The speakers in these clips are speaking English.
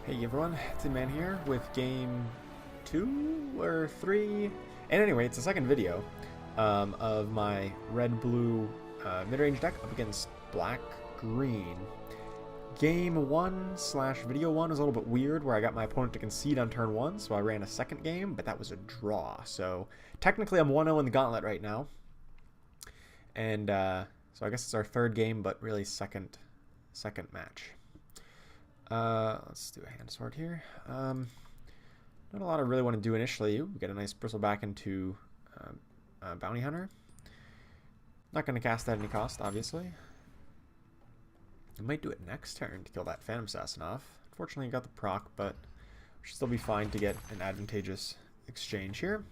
Hey everyone, Tin Man here with game 2 or 3. And anyway, it's the second video of my red-blue mid-range deck up against black-green. Game 1 slash video 1 was a little bit weird where I got my opponent to concede on turn 1, so I ran a second game, but that was a draw. So technically I'm 1-0 in the gauntlet right now. And so I guess it's our third game, but really second match. Let's do a hand sword here. Not a lot I really want to do initially. We get a nice bristleback into Bounty Hunter. Not going to cast that at any cost, obviously. I might do it next turn to kill that Phantom Assassin off. Unfortunately, I got the proc, but we should still be fine to get an advantageous exchange here.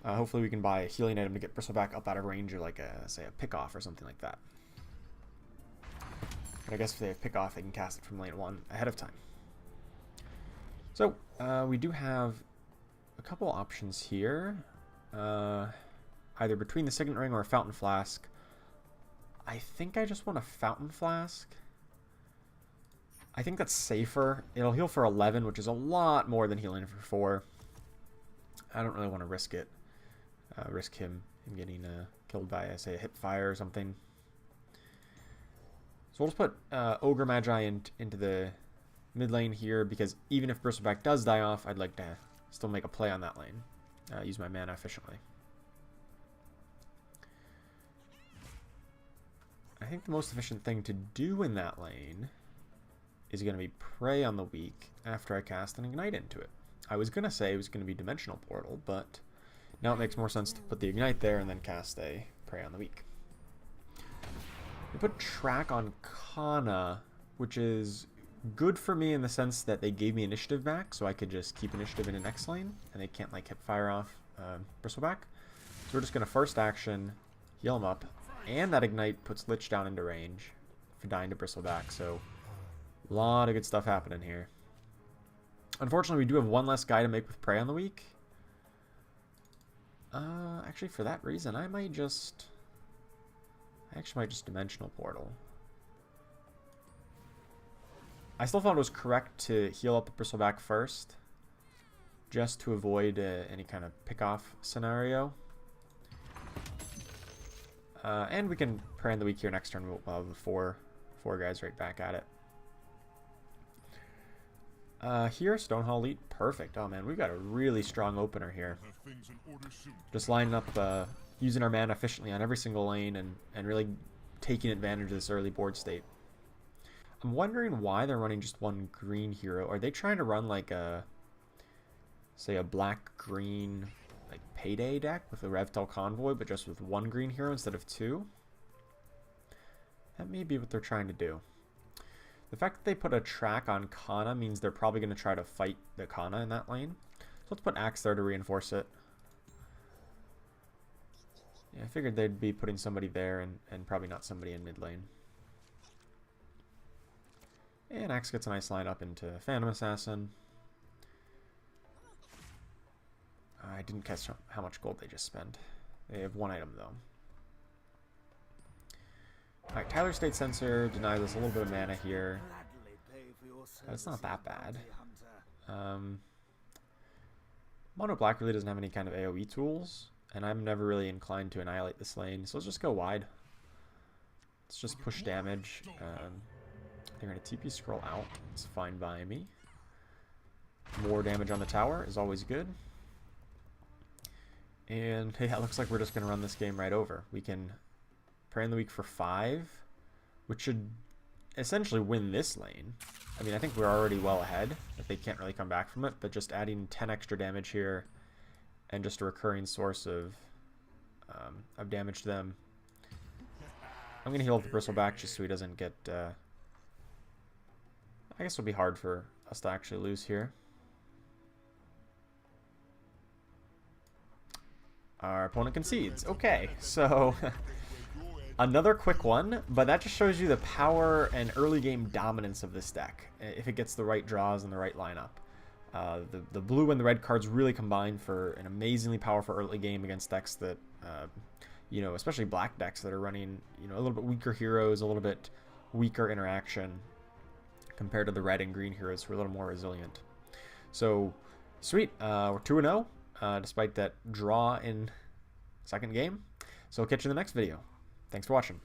Hopefully we can buy a healing item to get bristleback up out of range, or like say a pick off or something like that. But I guess if they have pick off, they can cast it from lane 1 ahead of time. So we do have a couple options here, either between the Signet Ring or a Fountain Flask. I think I just want a Fountain Flask. I think that's safer. It'll heal for 11, which is a lot more than healing for 4. I don't really want to risk it. Risk him getting killed by, say, a hip fire or something. So we'll just put Ogre Magi into the mid lane here, because even if Bristleback does die off, I'd like to still make a play on that lane. Use my mana efficiently. I think the most efficient thing to do in that lane is going to be Prey on the Weak after I cast an Ignite into it. I was going to say it was going to be Dimensional Portal, but now it makes more sense to put the Ignite there and then cast a Prey on the Weak. We put Track on Kana, which is good for me in the sense that they gave me initiative back, so I could just keep initiative in the next lane, and they can't like hip fire off Bristleback. So we're just going to first action, heal him up, and that Ignite puts Lich down into range for dying to Bristleback, so a lot of good stuff happening here. Unfortunately, we do have one less guy to make with Prey on the Weak. Actually, for that reason, I actually might just Dimensional Portal. I still thought it was correct to heal up the Bristleback first, just to avoid any kind of pick-off scenario. And we can Prey on the Weak here next turn. We'll have the four guys right back at it. Here, Stonehall Elite, perfect. Oh man, we've got a really strong opener here. Just lining up, using our mana efficiently on every single lane and really taking advantage of this early board state. I'm wondering why they're running just one green hero. Are they trying to run like say a black-green like Payday deck with a Revtel Convoy, but just with one green hero instead of 2? That may be what they're trying to do. The fact that they put a Track on Kana means they're probably going to try to fight the Kana in that lane. So let's put Axe there to reinforce it. Yeah, I figured they'd be putting somebody there and probably not somebody in mid lane. And Axe gets a nice line up into Phantom Assassin. I didn't catch how much gold they just spent. They have one item though. Alright, Tyler State Sensor denies us a little bit of mana here. It's not that bad. Mono Black really doesn't have any kind of AoE tools, and I'm never really inclined to annihilate this lane, so let's just go wide. Let's just push damage. They're going to TP scroll out. It's fine by me. More damage on the tower is always good. And yeah, it looks like we're just going to run this game right over. We can Prey on the Weak for 5, which should essentially win this lane. I mean, I think we're already well ahead, if they can't really come back from it, but just adding 10 extra damage here and just a recurring source of damage to them. I'm going to heal up the Bristleback just so he doesn't get... I guess it'll be hard for us to actually lose here. Our opponent concedes. Okay, so another quick one, but that just shows you the power and early game dominance of this deck if it gets the right draws and the right lineup. The blue and the red cards really combine for an amazingly powerful early game against decks that, you know, especially black decks that are running, you know, a little bit weaker heroes, a little bit weaker interaction. compared to the red and green heroes who are a little more resilient. So, sweet. We're 2-0, despite that draw in second game. So, I'll catch you in the next video. Thanks for watching.